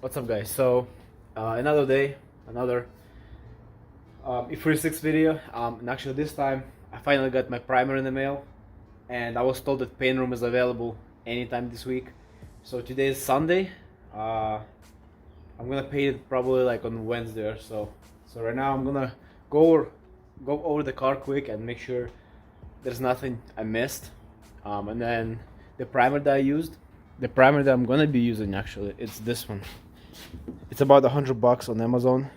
What's up, guys? So another day, another E36 video, and actually this time I finally got my primer in the mail, and I was told that paint room is available anytime this week. So today is Sunday. I'm gonna paint it probably like on Wednesday or so. So right now I'm gonna go over the car quick and make sure there's nothing I missed. And then the primer that I used, the primer that I'm gonna be using, actually, it's this one. It's about $100 on Amazon,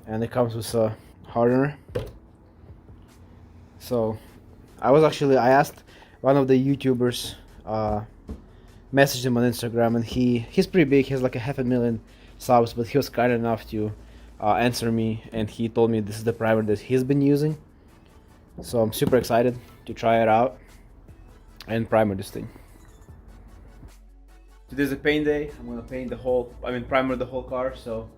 and it comes with a hardener. So I asked one of the YouTubers, messaged him on Instagram, and he's pretty big. He has like 500,000 subs, but he was kind enough to answer me, and he told me this is the primer that he's been using. So I'm super excited to try it out and primer this thing. Today's a paint day. I'm gonna primer the whole car. So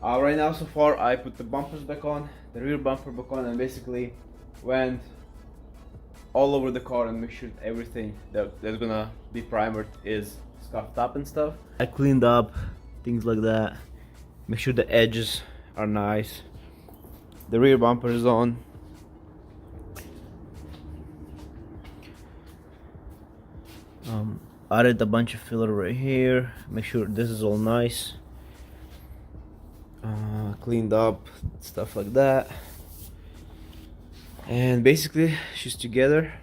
right now, so far, I put the bumpers back on, the rear bumper back on, and basically went all over the car and make sure everything that's gonna be primered is scuffed up and stuff. I cleaned up things like that. Make sure the edges are nice. The rear bumper is on. Added a bunch of filler right here. Make sure this is all nice. Cleaned up, stuff like that. And basically, she's together.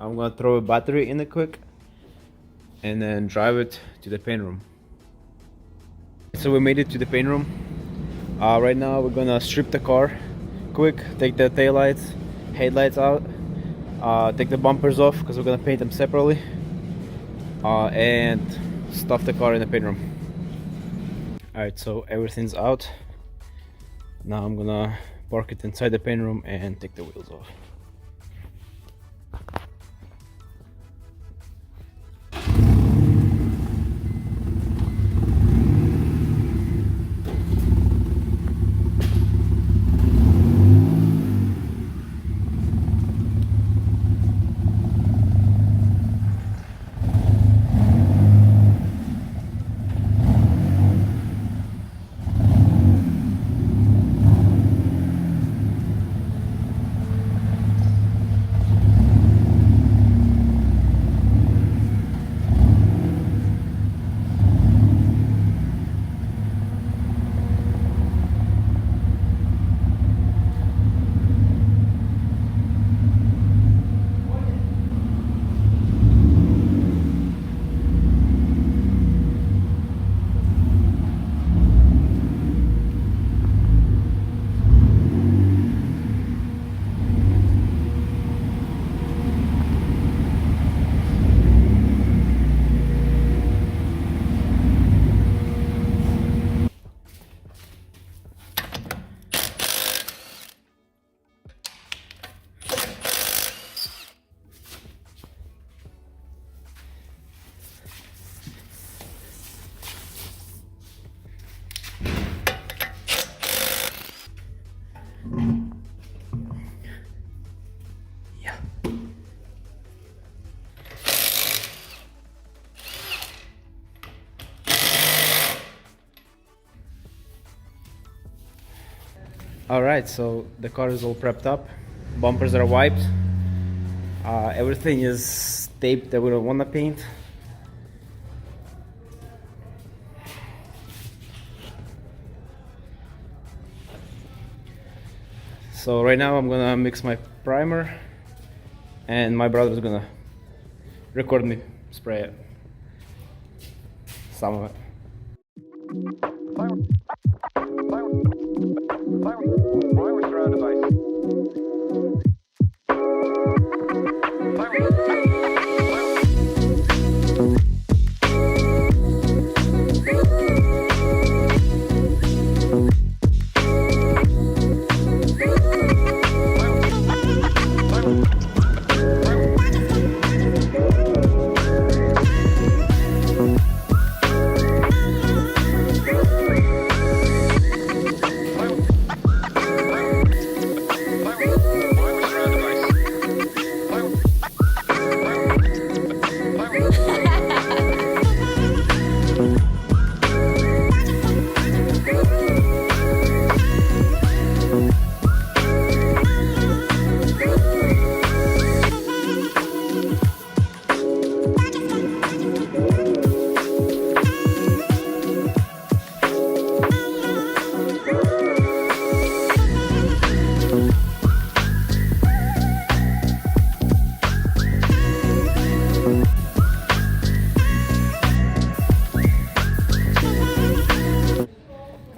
I'm gonna throw a battery in it quick and then drive it to the paint room. So we made it to the paint room. Right now we're gonna strip the car quick, take the taillights, headlights out, take the bumpers off because we're gonna paint them separately, and stuff the car in the paint room. Alright, so everything's out. Now I'm gonna park it inside the paint room and take the wheels off. Alright, so the car is all prepped up, bumpers are wiped, everything is taped that we don't want to paint. So right now I'm gonna mix my primer, and my brother is gonna record me spray it, some of it. We're surrounded by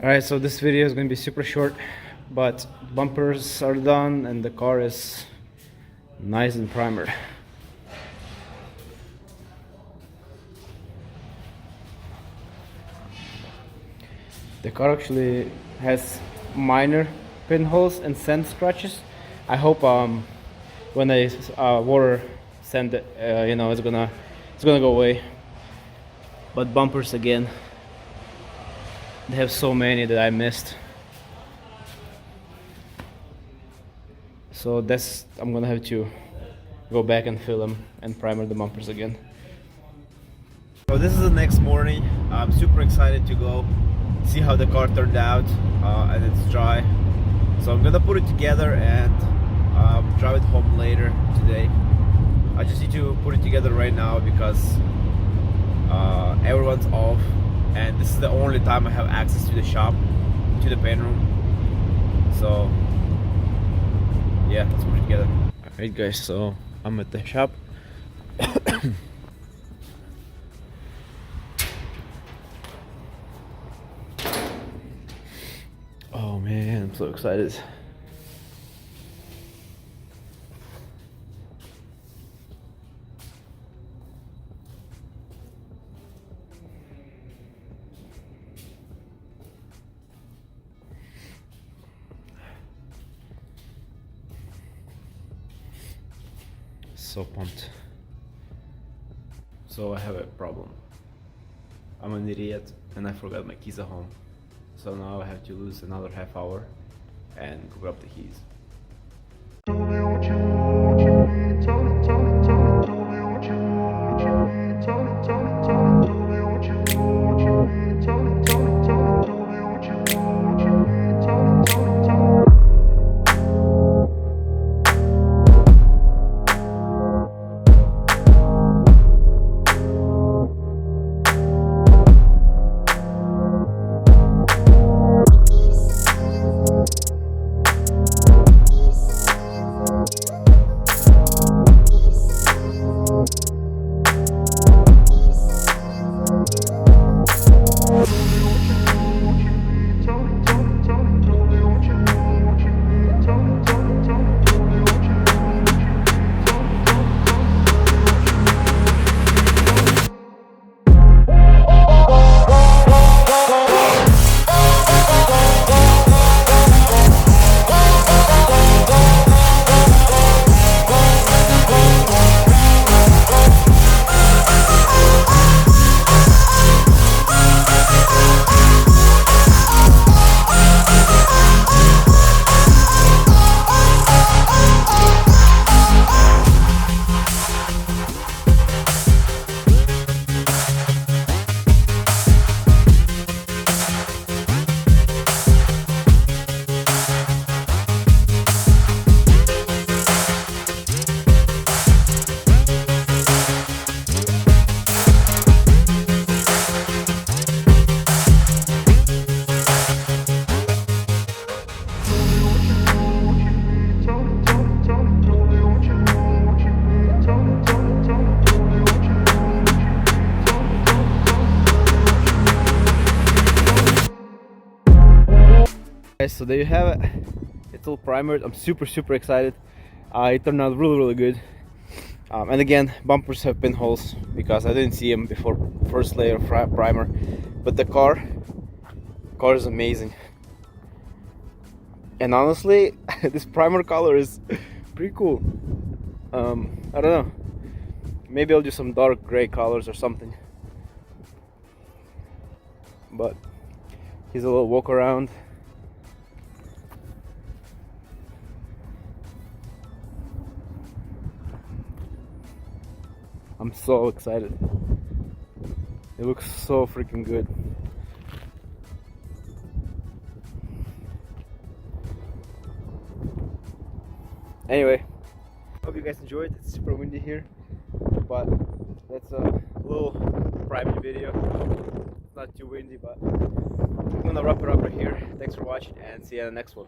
Alright, so this video is going to be super short, but bumpers are done and the car is nice and primered. The car actually has minor pinholes and sand scratches. I hope when I water sand it, it's gonna go away. But bumpers again, they have so many that I missed. So I'm gonna have to go back and fill them and primer the bumpers again. So this is the next morning. I'm super excited to go see how the car turned out and it's dry. So I'm gonna put it together and drive it home later today. I just need to put it together right now because everyone's off and this is the only time I have access to the shop, to the paint room. So yeah, let's put it together. Alright guys, so I'm at the shop. Oh man, I'm so excited. So pumped. So I have a problem. I'm an idiot and I forgot my keys at home. So now I have to lose another half hour and go grab the keys. Tell me what you need, tell me what you need, tell me what you need, tell me what you need, tell me what you need, tell me. So there you have it. It's all primered. I'm super excited. It turned out really good. And again, bumpers have pinholes because I didn't see them before first layer of primer. But the car is amazing. And honestly, this primer color is pretty cool. I don't know. Maybe I'll do some dark gray colors or something. But here's a little walk around. I'm so excited. It looks so freaking good. Anyway, hope you guys enjoyed. It's super windy here, but that's a little private video. It's not too windy, but I'm gonna wrap it up right here. Thanks for watching and see you in the next one.